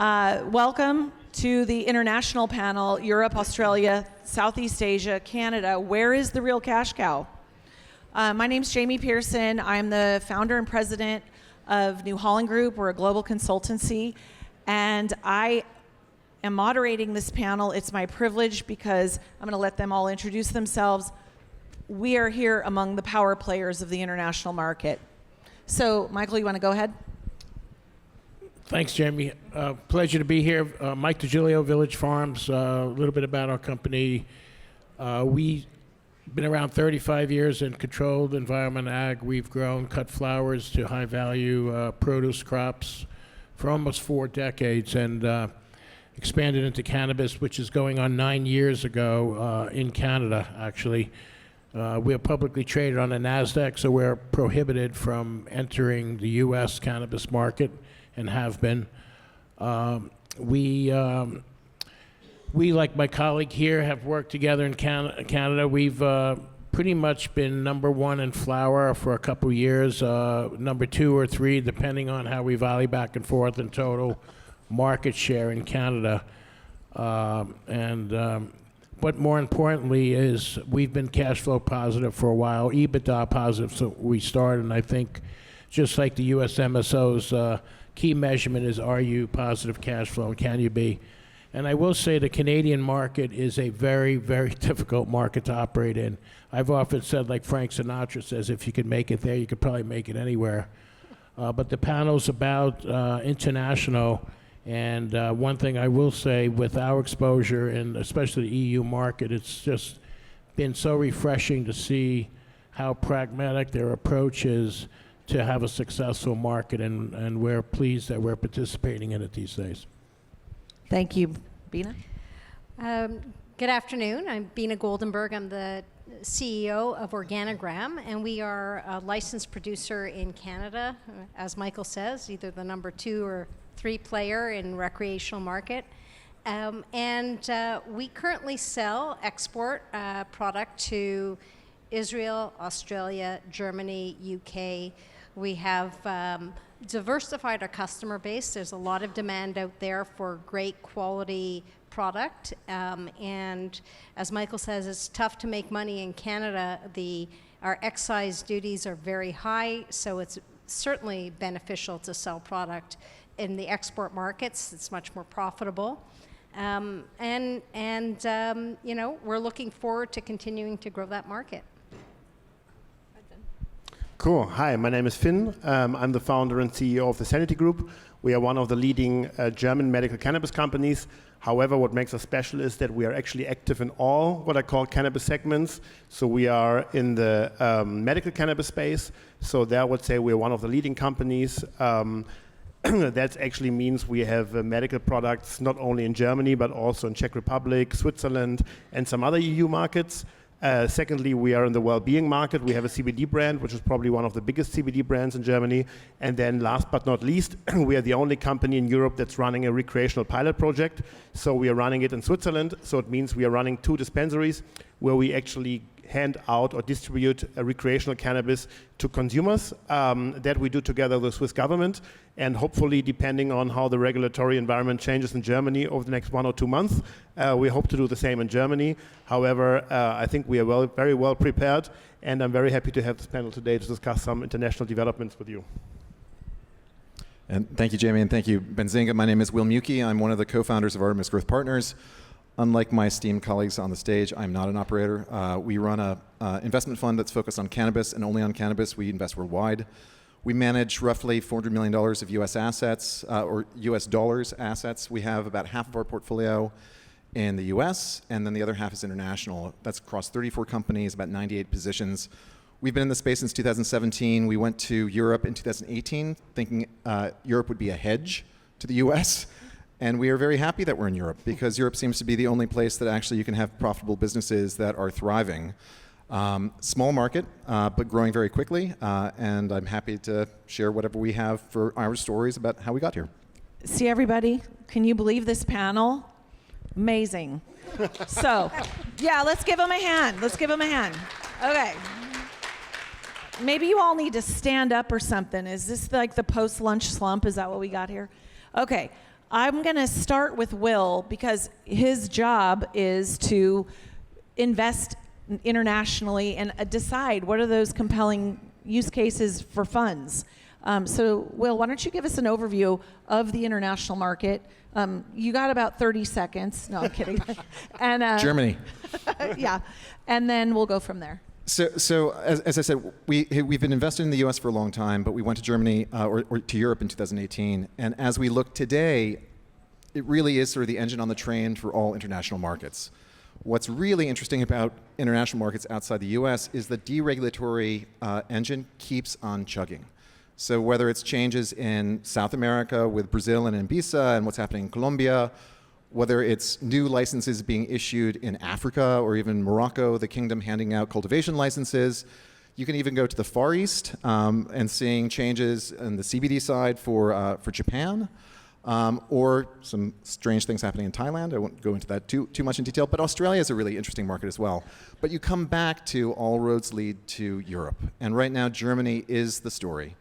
Welcome to the international panel, Europe, Australia, Southeast Asia, Canada. Where is the real cash cow? My name's Jamie Pearson. I'm the founder and president of New Holland Group. We're a global consultancy, and I am moderating this panel. It's my privilege because I'm going to let them all introduce themselves. We are here among the power players of the international market. So, Michael, you want to go ahead? Thanks, Jamie. Pleasure to be here. Mike DiGilio, Village Farms. A little bit about our company. We've been around 35 years in controlled environment ag. We've grown cut flowers to high-value produce crops for almost 4 decades, and expanded into cannabis, which is going on 9 years ago in Canada, actually. We're publicly traded on the NASDAQ, so we're prohibited from entering the U.S. cannabis market, and have been. We, like my colleague here, have worked together in Canada. We've pretty much been #1 in flower for a couple years, number 2 or 3, depending on how we volley back and forth in total market share in Canada. But more importantly is we've been cash flow positive for a while, EBITDA positive, so we started, and I think just like the US MSO's key measurement is, are you positive cash flow, and can you be? And I will say the Canadian market is a very, very difficult market to operate in. I've often said, like Frank Sinatra says, if you could make it there, you could probably make it anywhere. But the panel's about international, and one thing I will say, with our exposure, and especially the EU market, it's just been so refreshing to see how pragmatic their approach is to have a successful market, and we're pleased that we're participating in it these days. Thank you. Bina? Good afternoon. I'm Bina Goldenberg. I'm the CEO of Organogram, and we are a licensed producer in Canada, as Michael says, either the number 2 or 3 player in recreational market. We currently export product to Israel, Australia, Germany, UK. We have diversified our customer base. There's a lot of demand out there for great quality product. And as Michael says, it's tough to make money in Canada. Our excise duties are very high, so it's certainly beneficial to sell product in the export markets. It's much more profitable. You know, we're looking forward to continuing to grow that market. Cool. Hi, my name is Finn. I'm the founder and CEO of the Sanity Group. We are one of the leading German medical cannabis companies. However, what makes us special is that we are actually active in all what I call cannabis segments. So we are in the medical cannabis space. So there I would say we're one of the leading companies. That actually means we have medical products not only in Germany, but also in Czech Republic, Switzerland, and some other EU markets. Secondly, we are in the well-being market. We have a CBD brand, which is probably one of the biggest CBD brands in Germany. And then last but not least, we are the only company in Europe that's running a recreational pilot project. So we are running it in Switzerland. So it means we are running 2 dispensaries where we actually hand out or distribute recreational cannabis to consumers. That we do together with the Swiss government. And hopefully, depending on how the regulatory environment changes in Germany over the next 1 or 2 months, we hope to do the same in Germany. However, I think we are very well prepared, and I'm very happy to have this panel today to discuss some international developments with you. And thank you, Jamie, and thank you, Benzinga. My name is Will Muki. I'm one of the co-founders of Artemis Growth Partners. Unlike my esteemed colleagues on the stage, I'm not an operator. We run an investment fund that's focused on cannabis and only on cannabis. We invest worldwide. We manage roughly $400 million of U.S. assets, or U.S. dollars assets. We have about half of our portfolio in the U.S., and then the other half is international. That's across 34 companies, about 98 positions. We've been in the space since 2017. We went to Europe in 2018, thinking Europe would be a hedge to the U.S., and we are very happy that we're in Europe, because Europe seems to be the only place that actually you can have profitable businesses that are thriving. Small market, but growing very quickly, and I'm happy to share whatever we have for our stories about how we got here. See, everybody, can you believe this panel? Amazing. So, yeah, let's give them a hand. Let's give them a hand. Okay. Maybe you all need to stand up or something. Is this like the post-lunch slump? Is that what we got here? Okay. I'm going to start with Will because his job is to invest internationally and decide what are those compelling use cases for funds. So, Will, why don't you give us an overview of the international market? You got about 30 seconds. No, I'm kidding. And Germany. yeah, and then we'll go from there. So as I said, we've been invested in the U.S. for a long time, but we went to Germany or to Europe in 2018. And as we look today, it really is sort of the engine on the train for all international markets. What's really interesting about international markets outside the U.S. is the deregulatory engine keeps on chugging. So whether it's changes in South America with Brazil and Anvisa and what's happening in Colombia, whether it's new licenses being issued in Africa or even Morocco, the kingdom handing out cultivation licenses. You can even go to the Far East and seeing changes on the CBD side for Japan, or some strange things happening in Thailand. I won't go into that too much in detail, but Australia is a really interesting market as well. But you come back to all roads lead to Europe, and right now Germany is the story.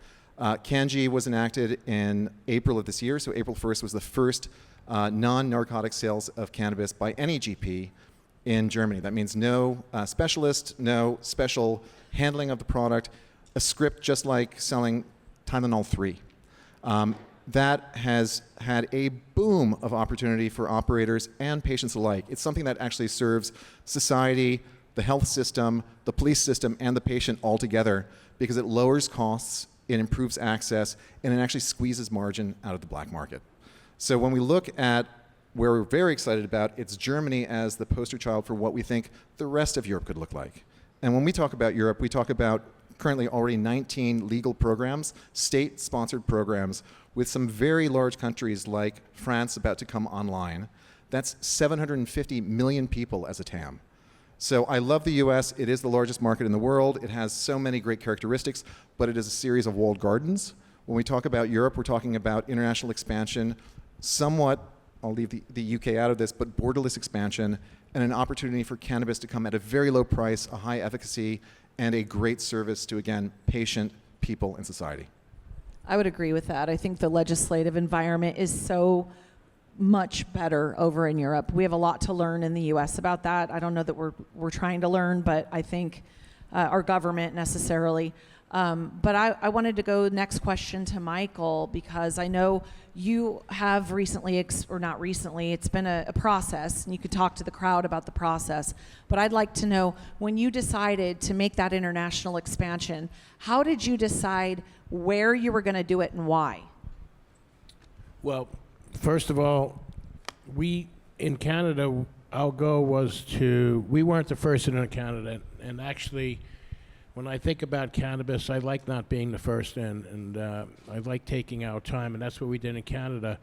CanG was enacted in April of this year, so April 1st was the first non-narcotic sales of cannabis by any GP in Germany. That means no specialist, no special handling of the product, a script just like selling Tylenol 3. That has had a boom of opportunity for operators and patients alike. It's something that actually serves society, the health system, the police system, and the patient all together because it lowers costs, it improves access, and it actually squeezes margin out of the black market. So when we look at where we're very excited about, it's Germany as the poster child for what we think the rest of Europe could look like. And when we talk about Europe, we talk about currently already 19 legal programs, state-sponsored programs, with some very large countries like France about to come online. That's 750 million people as a TAM. So I love the US. It is the largest market in the world. It has so many great characteristics, but it is a series of walled gardens. When we talk about Europe, we're talking about international expansion, somewhat, I'll leave the UK out of this, but borderless expansion and an opportunity for cannabis to come at a very low price, a high efficacy, and a great service to, again, patient, people, and society. I would agree with that. I think the legislative environment is so much better over in Europe. We have a lot to learn in the U.S. about that. I don't know that we're trying to learn, but I think our government necessarily. But I wanted to go next question to Michael because I know you have recently, or not recently, it's been a process, and you could talk to the crowd about the process. But I'd like to know, when you decided to make that international expansion, how did you decide where you were going to do it and why? Well, first of all, we in Canada, our goal was we weren't the first in Canada, and actually, when I think about cannabis, I like not being the first in, and I like taking our time, and that's what we did in Canada.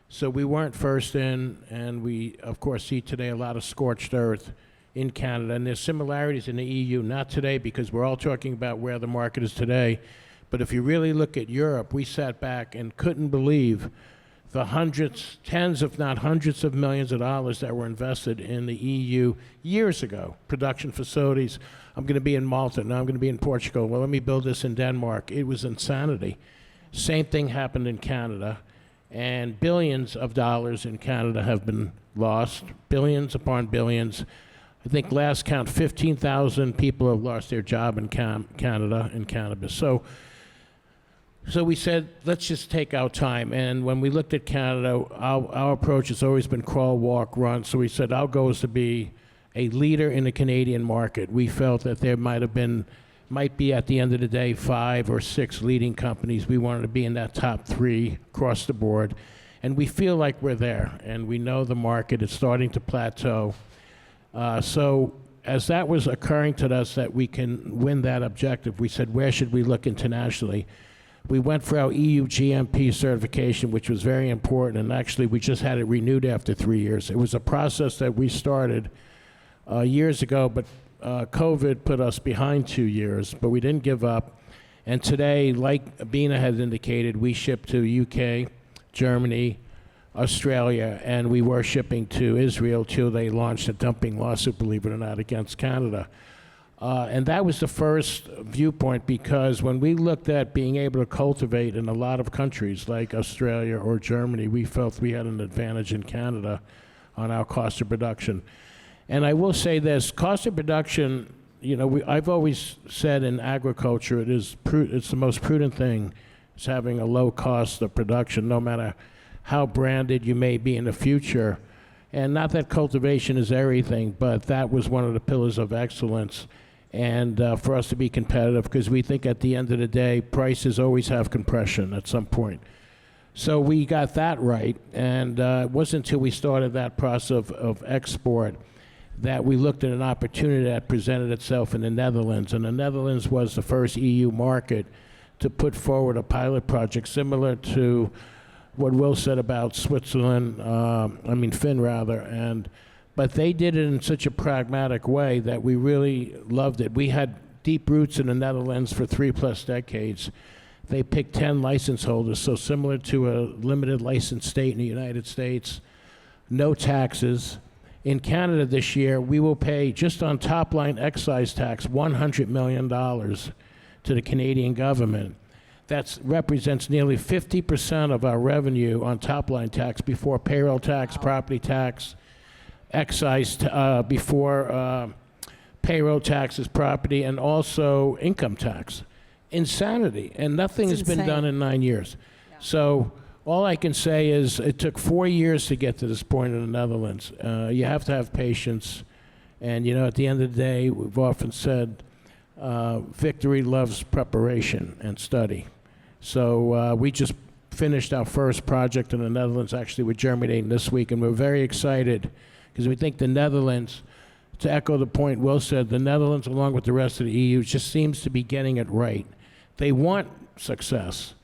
So we weren't first in, and we, of course, see today a lot of scorched earth in Canada, and there's similarities in the EU, not today, because we're all talking about where the market is today, but if you really look at Europe, we sat back and couldn't believe the hundreds, tens if not hundreds of millions of dollars that were invested in the EU years ago. Production facilities. I'm going to be in Malta, now I'm going to be in Portugal. Well, let me build this in Denmark. It was insanity. Same thing happened in Canada, and billions of dollars in Canada have been lost, billions upon billions. I think last count, 15,000 people have lost their job in Canada in cannabis. So we said, let's just take our time. And when we looked at Canada, our approach has always been crawl, walk, run. So we said our goal is to be a leader in the Canadian market. We felt that there might be at the end of the day 5 or 6 leading companies. We wanted to be in that top 3 across the board. And we feel like we're there. And we know the market is starting to plateau. So as that was occurring to us that we can win that objective, we said, where should we look internationally? We went for our EU GMP certification, which was very important, and actually we just had it renewed after 3 years. It was a process that we started years ago, but COVID put us behind 2 years, but we didn't give up. And today, like Bina had indicated, we ship to UK, Germany, Australia, and we were shipping to Israel till they launched a dumping lawsuit, believe it or not, against Canada. And that was the first viewpoint, because when we looked at being able to cultivate in a lot of countries like Australia or Germany, we felt we had an advantage in Canada on our cost of production. And I will say this, cost of production, I've always said in agriculture, it's the most prudent thing is having a low cost of production, no matter how branded you may be in the future. And not that cultivation is everything, but that was one of the pillars of excellence. And for us to be competitive, because we think at the end of the day, prices always have compression at some point. So we got that right, and it wasn't until we started that process of export that we looked at an opportunity that presented itself in the Netherlands. And the Netherlands was the first EU market to put forward a pilot project similar to what Will said about Switzerland, Finn rather, but they did it in such a pragmatic way that we really loved it. We had deep roots in the Netherlands for 3+ decades. They picked 10 license holders, so similar to a limited license state in the United States, no taxes. In Canada this year, we will pay, just on top line excise tax, $100 million to the Canadian government. That represents nearly 50% of our revenue on top line tax before payroll tax, property tax, excise before payroll taxes, property, and also income tax. Insanity. And nothing has been done in 9 years. Yeah. So all I can say is it took 4 years to get to this point in the Netherlands. You have to have patience. And, at the end of the day, we've often said victory loves preparation and study. So we just finished our first project in the Netherlands, actually we're germinating this week, and we're very excited because we think the Netherlands, to echo the point Will said, the Netherlands, along with the rest of the EU, just seems to be getting it right. They want success.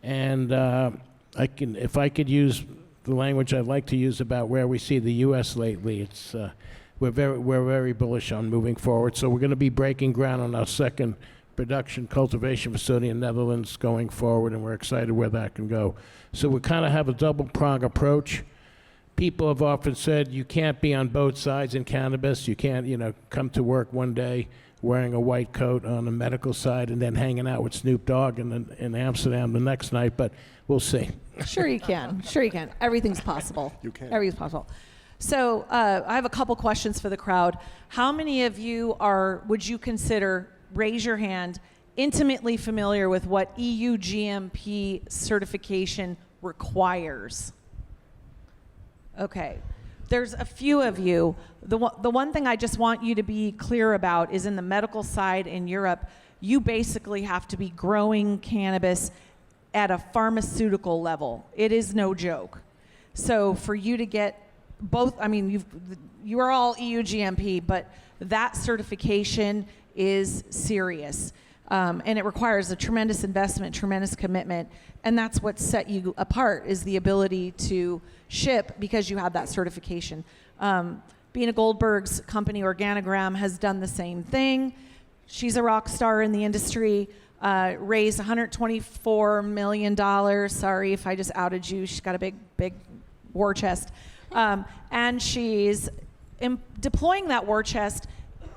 And if I could use the language I'd like to use about where we see the U.S. lately, it's we're very bullish on moving forward. So we're going to be breaking ground on our second production cultivation facility in the Netherlands going forward, and we're excited where that can go. So we kind of have a double-prong approach. People have often said you can't be on both sides in cannabis. You can't, come to work one day wearing a white coat on the medical side and then hanging out with Snoop Dogg in Amsterdam the next night, but we'll see. Sure you can. Sure you can. Everything's possible. You can. Everything's possible. So I have a couple questions for the crowd. How many of you would you consider, raise your hand, intimately familiar with what EU GMP certification requires? Okay. There's a few of you. The one thing I just want you to be clear about is in the medical side in Europe, you basically have to be growing cannabis at a pharmaceutical level. It is no joke. So for you to get both, you are all EU GMP, but that certification is serious. And it requires a tremendous investment, tremendous commitment, and that's what set you apart, is the ability to ship because you have that certification. Bina Goldberg's company, Organogram, has done the same thing. She's a rock star in the industry, raised $124 million. Sorry if I just outed you. She's got a big war chest. And she's deploying that war chest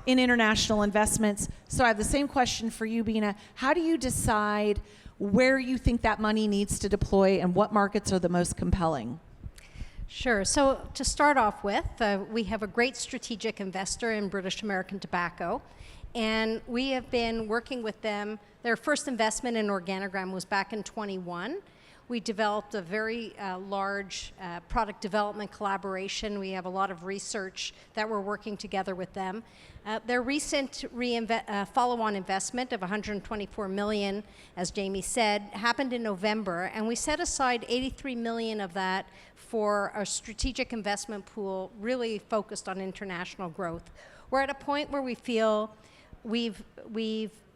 in international investments. So I have the same question for you, Bina. How do you decide where you think that money needs to deploy and what markets are the most compelling? Sure. So to start off with, we have a great strategic investor in British American Tobacco, and we have been working with them. Their first investment in Organogram was back in 21. We developed a very large product development collaboration. We have a lot of research that we're working together with them. Their recent follow-on investment of $124 million, as Jamie said, happened in November, and we set aside $83 million of that for a strategic investment pool really focused on international growth. We're at a point where we feel we've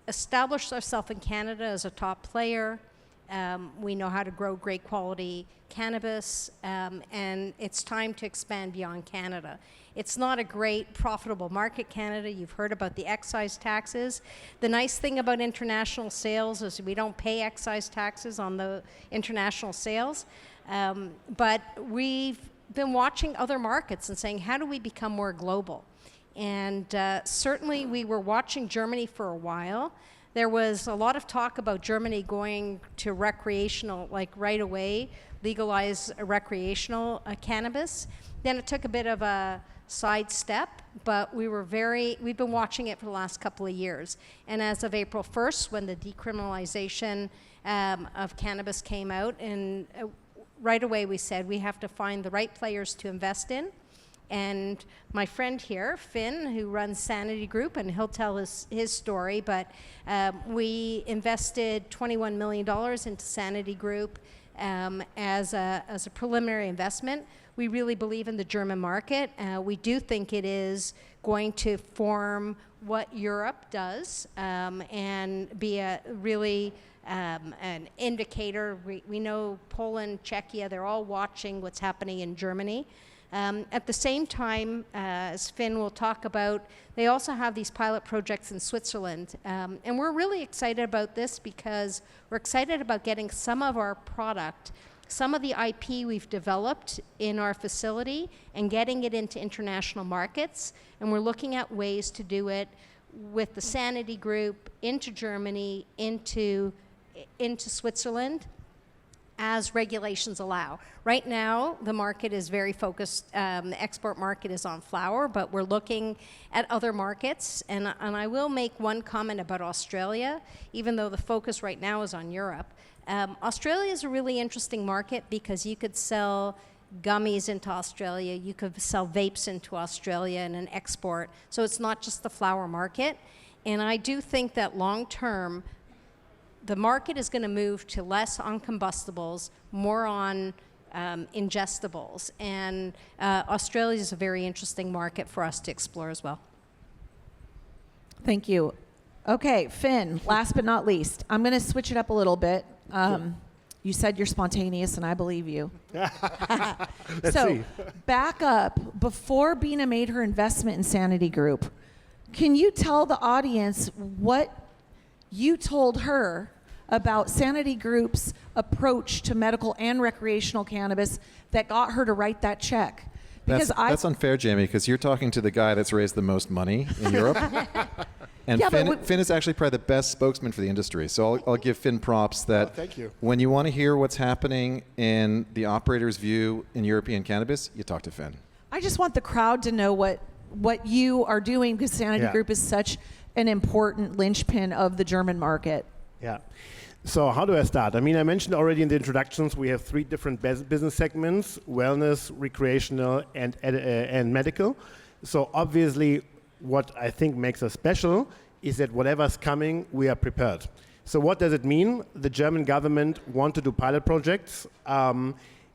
established ourselves in Canada as a top player. We know how to grow great quality cannabis, and it's time to expand beyond Canada. It's not a great profitable market, Canada. You've heard about the excise taxes. The nice thing about international sales is we don't pay excise taxes on the international sales, but we've been watching other markets and saying, how do we become more global? And certainly we were watching Germany for a while. There was a lot of talk about Germany going to recreational, like right away, legalize recreational cannabis. Then it took a bit of a sidestep, but we've been watching it for the last couple of years. And as of April 1st, when the decriminalization of cannabis came out, and right away we said we have to find the right players to invest in. And my friend here, Finn, who runs Sanity Group, and he'll tell his story, but we invested $21 million into Sanity Group as a preliminary investment. We really believe in the German market. We do think it is going to form what Europe does and be a really an indicator. We know Poland, Czechia, they're all watching what's happening in Germany. At the same time, as Finn will talk about, they also have these pilot projects in Switzerland. And we're really excited about this because we're excited about getting some of our product, some of the IP we've developed in our facility, and getting it into international markets. And we're looking at ways to do it with the Sanity Group into Germany, into Switzerland, as regulations allow. Right now, the market is very focused, the export market is on flower, but we're looking at other markets. And I will make one comment about Australia, even though the focus right now is on Europe. Australia is a really interesting market because you could sell gummies into Australia, you could sell vapes into Australia and an export. So it's not just the flower market. And I do think that long term, the market is going to move to less on combustibles, more on ingestibles. And Australia is a very interesting market for us to explore as well. Thank you. Okay, Finn, last but not least, I'm going to switch it up a little bit. You said you're spontaneous, and I believe you. Let's So, see. back up. Before Bina made her investment in Sanity Group, can you tell the audience what you told her about Sanity Group's approach to medical and recreational cannabis that got her to write that check? Because That's unfair, Jamie, because you're talking to the guy that's raised the most money in Europe. And Yeah, but Finn is actually probably the best spokesman for the industry. So I'll give Finn props that thank you. when you want to hear what's happening in the operator's view in European cannabis, you talk to Finn. I just want the crowd to know what you are doing, because Sanity Yeah. Group is such an important linchpin of the German market. Yeah. So how do I start? I mean, I mentioned already in the introductions, we have three different business segments: wellness, recreational, and medical. So obviously, what I think makes us special is that whatever's coming, we are prepared. So what does it mean? The German government want to do pilot projects.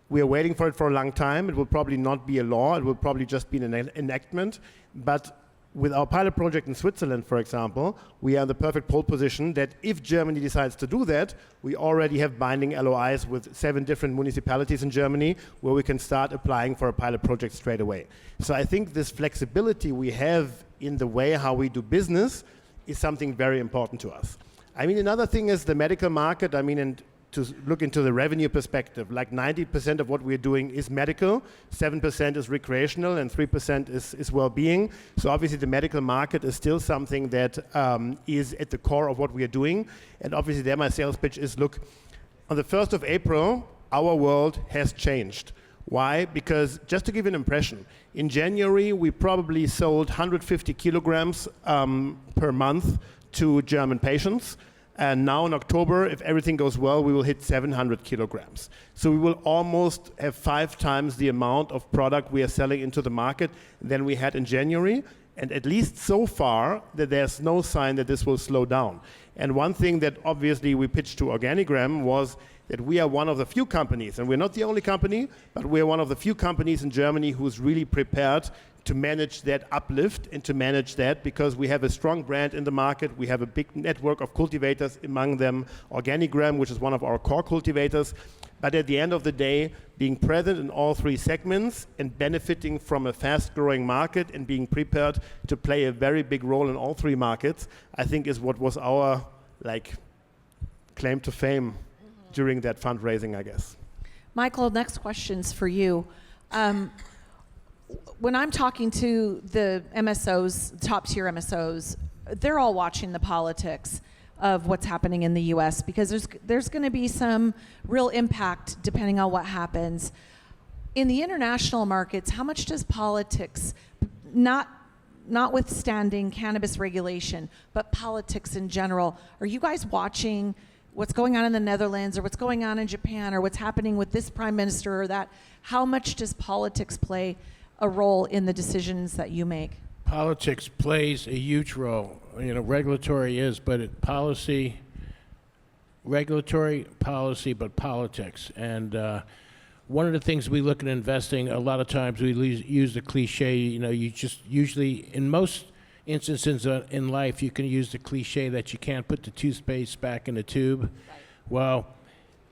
We are waiting for it for a long time. It will probably not be a law. It will probably just be an enactment. But with our pilot project in Switzerland, for example, we are in the perfect pole position that if Germany decides to do that, we already have binding LOIs with 7 different municipalities in Germany where we can start applying for a pilot project straight away. So I think this flexibility we have in the way how we do business is something very important to us. I mean, another thing is the medical market. I mean, and to look into the revenue perspective, like 90% of what we're doing is medical, 7% is recreational, and 3% is well-being. So obviously the medical market is still something that is at the core of what we are doing. And obviously there my sales pitch is, look, on the 1st of April, our world has changed. Why? Because just to give you an impression, in January we probably sold 150 kilograms per month to German patients. And now in October, if everything goes well, we will hit 700 kilograms. So we will almost have 5 times the amount of product we are selling into the market than we had in January. And at least so far, that there's no sign that this will slow down. And one thing that obviously we pitched to Organigram was that we are one of the few companies, and we're not the only company, but we're one of the few companies in Germany who's really prepared to manage that uplift and to manage that, because we have a strong brand in the market. We have a big network of cultivators, among them Organigram, which is one of our core cultivators. But at the end of the day, being present in all 3 segments and benefiting from a fast-growing market and being prepared to play a very big role in all 3 markets, I think is what was our claim to fame during that fundraising, I guess. Michael, next question's for you. when I'm talking to the MSOs, top tier MSOs, they're all watching the politics of what's happening in the U.S. because there's going to be some real impact depending on what happens. In the international markets, how much does politics, notwithstanding cannabis regulation, but politics in general, are you guys watching what's going on in the Netherlands or what's going on in Japan or what's happening with this prime minister or that? How much does politics play a role in the decisions that you make? Politics plays a huge role. Regulatory is, but regulatory, policy, but politics. And one of the things we look at investing, a lot of times we use the cliche, you just usually, in most instances in life, you can use the cliche that you can't put the toothpaste back in the tube. Right. Well,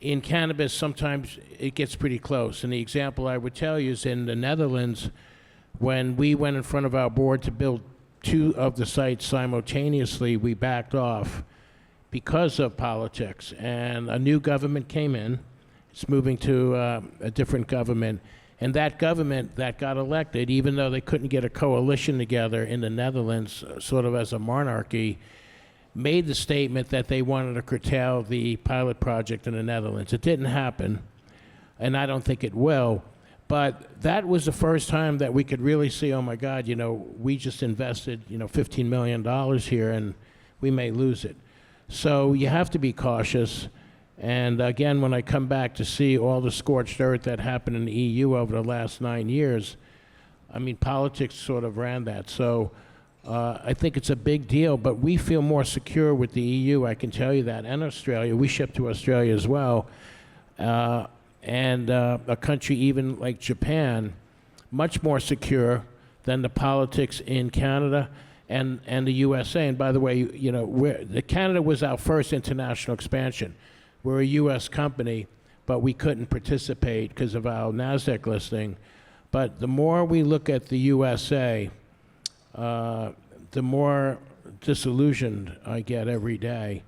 in cannabis, sometimes it gets pretty close. And the example I would tell you is in the Netherlands, when we went in front of our board to build 2 of the sites simultaneously, we backed off because of politics. And a new government came in. It's moving to a different government. And that government that got elected, even though they couldn't get a coalition together in the Netherlands, sort of as a monarchy, made the statement that they wanted to curtail the pilot project in the Netherlands. It didn't happen, and I don't think it will. But that was the first time that we could really see, oh my God, we just invested, $15 million here, and we may lose it. So you have to be cautious. And again, when I come back to see all the scorched earth that happened in the EU over the last 9 years, politics sort of ran that. So I think it's a big deal, but we feel more secure with the EU, I can tell you that, and Australia. We ship to Australia as well. And a country even like Japan, much more secure than the politics in Canada and the USA. And by the way, Canada was our first international expansion. We're a U.S. company, but we couldn't participate because of our NASDAQ listing. But the more we look at the USA, the more disillusioned I get every day.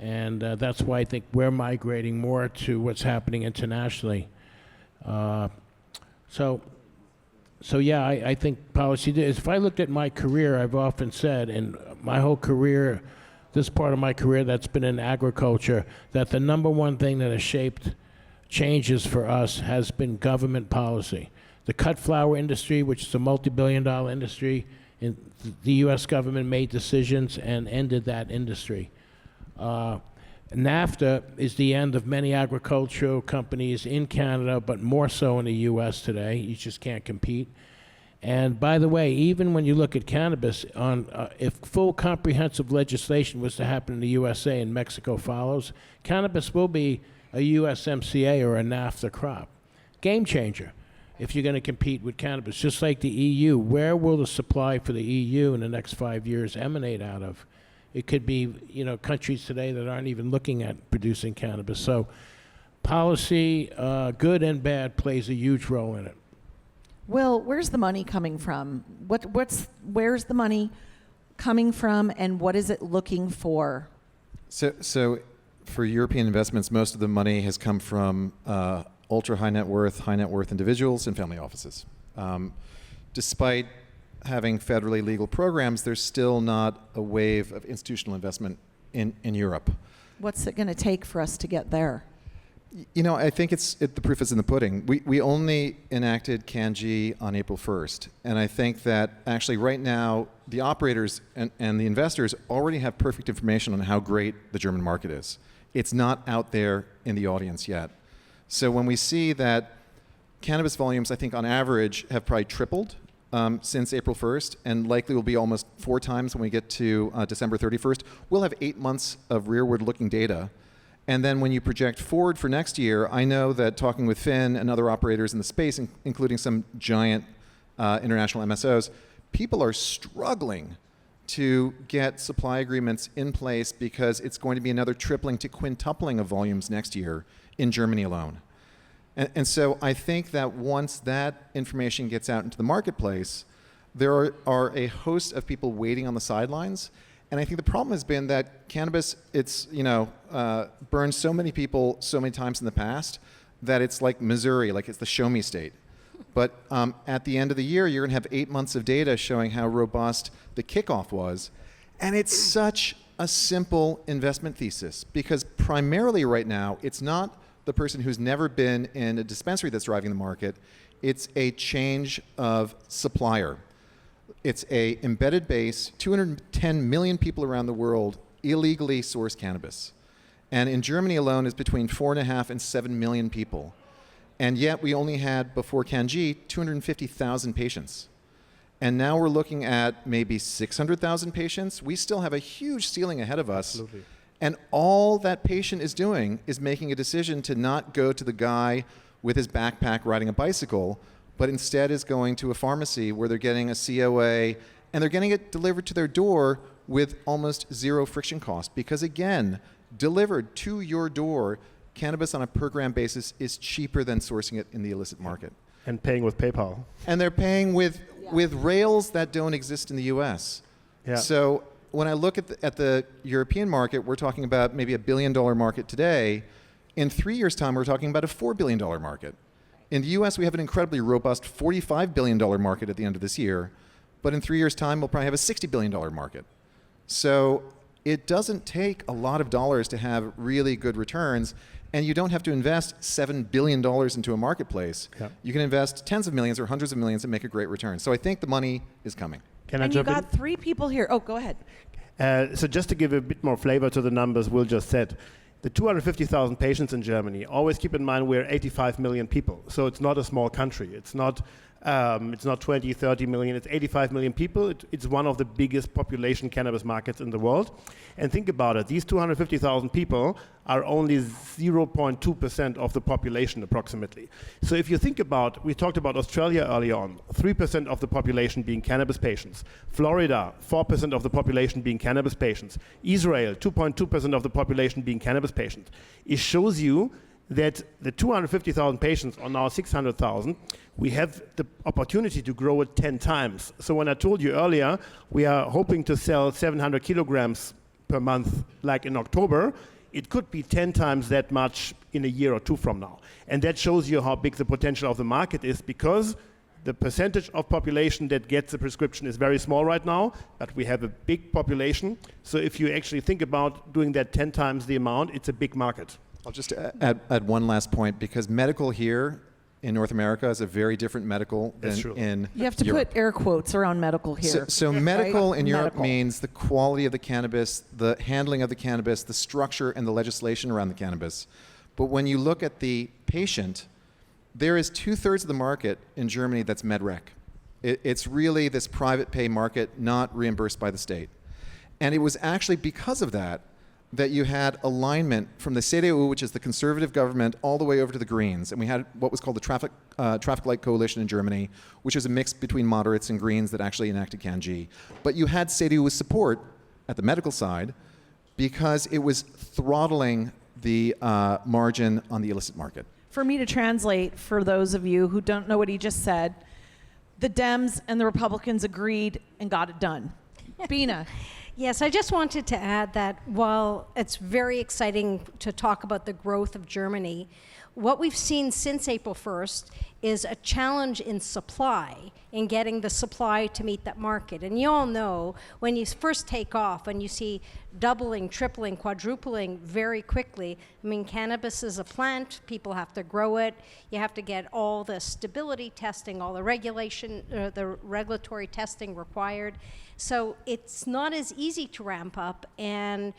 And that's why I think we're migrating more to what's happening internationally. So yeah, I think policy is. If I looked at my career, I've often said, and my whole career, this part of my career that's been in agriculture, that the number one thing that has shaped changes for us has been government policy. The cut flower industry, which is a multi-billion-dollar industry, the U.S. government made decisions and ended that industry. NAFTA is the end of many agricultural companies in Canada, but more so in the U.S. today. You just can't compete. And by the way, even when you look at cannabis, if full comprehensive legislation was to happen in the USA and Mexico follows, cannabis will be a USMCA or a NAFTA crop. Game changer if you're going to compete with cannabis. Just like the EU, where will the supply for the EU in the next 5 years emanate out of? It could be, countries today that aren't even looking at producing cannabis. So policy, good and bad, plays a huge role in it. Will, where's the money coming from? Where's the money coming from, and what is it looking for? So for European investments, most of the money has come from ultra high net worth individuals and family offices. Despite having federally legal programs, there's still not a wave of institutional investment in Europe. What's it going to take for us to get there? I think the proof is in the pudding. We only enacted CanG on April 1st. And I think that actually right now, the operators and the investors already have perfect information on how great the German market is. It's not out there in the audience yet. So when we see that cannabis volumes, I think on average, have probably tripled since April 1st, and likely will be almost 4 times when we get to December 31st, we'll have 8 months of rearward-looking data. And then when you project forward for next year, I know that talking with Finn and other operators in the space, including some giant international MSOs, people are struggling to get supply agreements in place because it's going to be another tripling to quintupling of volumes next year in Germany alone. And so I think that once that information gets out into the marketplace, there are a host of people waiting on the sidelines. And I think the problem has been that cannabis, it's burned so many people so many times in the past that it's like Missouri, like it's the show me state. But at the end of the year, you're going to have 8 months of data showing how robust the kickoff was. And it's such a simple investment thesis because primarily right now, it's not the person who's never been in a dispensary that's driving the market. It's a change of supplier. It's a embedded base. 210 million people around the world illegally source cannabis. And in Germany alone, it's between 4.5 and 7 million people. And yet we only had, before CanG, 250,000 patients. And now we're looking at maybe 600,000 patients. We still have a huge ceiling ahead of us. Absolutely. And all that patient is doing is making a decision to not go to the guy with his backpack riding a bicycle, but instead is going to a pharmacy where they're getting a COA and they're getting it delivered to their door with almost zero friction cost. Because again, delivered to your door, cannabis on a per gram basis is cheaper than sourcing it in the illicit market. And paying with PayPal. And they're paying with rails that don't exist in the US. Yeah. So when I look at the European market, we're talking about maybe $1 billion market today. In 3 years' time, we're talking about a $4 billion market. In the US, we have an incredibly robust $45 billion market at the end of this year. But in 3 years' time, we'll probably have a $60 billion market. So it doesn't take a lot of dollars to have really good returns. And you don't have to invest $7 billion into a marketplace. Yeah. You can invest tens of millions or hundreds of millions and make a great return. So I think the money is coming. Can I and you jump in? got 3 people here. Oh, go ahead. So just to give a bit more flavor to the numbers Will just said, the 250,000 patients in Germany, always keep in mind we're 85 million people. So it's not a small country. It's not 20, 30 million. It's 85 million people. It's one of the biggest population cannabis markets in the world. And think about it. These 250,000 people are only 0.2% of the population approximately. So if you think about, we talked about Australia earlier on, 3% of the population being cannabis patients. Florida, 4% of the population being cannabis patients. Israel, 2.2% of the population being cannabis patients. It shows you that the 250,000 patients are now 600,000. We have the opportunity to grow it 10 times. So when I told you earlier, we are hoping to sell 700 kilograms per month, like in October, it could be 10 times that much in a year or two from now. And that shows you how big the potential of the market is, because the percentage of population that gets a prescription is very small right now, but we have a big population. So if you actually think about doing that 10 times the amount, it's a big market. I'll just add one last point, because medical here in North America is a very different medical than in You have to Europe. put air quotes around medical here. So medical right? in Europe Medical. means the quality of the cannabis, the handling of the cannabis, the structure and the legislation around the cannabis. But when you look at the patient, there is 2/3 of the market in Germany that's MedRec. It's really this private pay market, not reimbursed by the state. And it was actually because of that you had alignment from the CDU, which is the conservative government, all the way over to the Greens. And we had what was called the Traffic Light Coalition in Germany, which is a mix between moderates and Greens that actually enacted CanG. But you had CDU's support at the medical side because it was throttling the margin on the illicit market. For me to translate, for those of you who don't know what he just said, the Dems and the Republicans agreed and got it done. Bina. Yes, I just wanted to add that while it's very exciting to talk about the growth of Germany, what we've seen since April 1st is a challenge in supply, in getting the supply to meet that market. And you all know, when you first take off and you see doubling, tripling, quadrupling very quickly, I mean, cannabis is a plant, people have to grow it, you have to get all the stability testing, all the regulation, the regulatory testing required. So it's not as easy to ramp up, and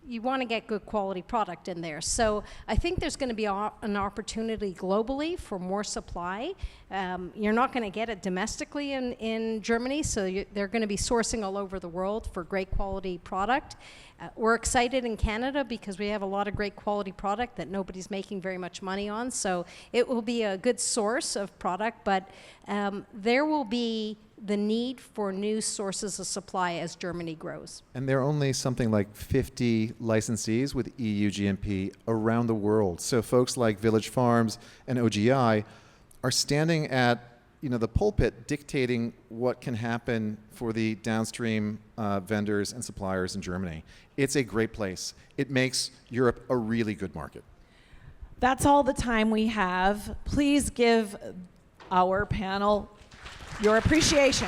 you want to get good quality product in there. So I think there's going to be an opportunity globally for more supply. You're not going to get it domestically in Germany, so they're going to be sourcing all over the world for great quality product. We're excited in Canada because we have a lot of great quality product that nobody's making very much money on, so it will be a good source of product, but there will be the need for new sources of supply as Germany grows. And there are only something like 50 licensees with EU GMP around the world. So folks like Village Farms and OGI are standing at the pulpit dictating what can happen for the downstream vendors and suppliers in Germany. It's a great place. It makes Europe a really good market. That's all the time we have. Please give our panel your appreciation.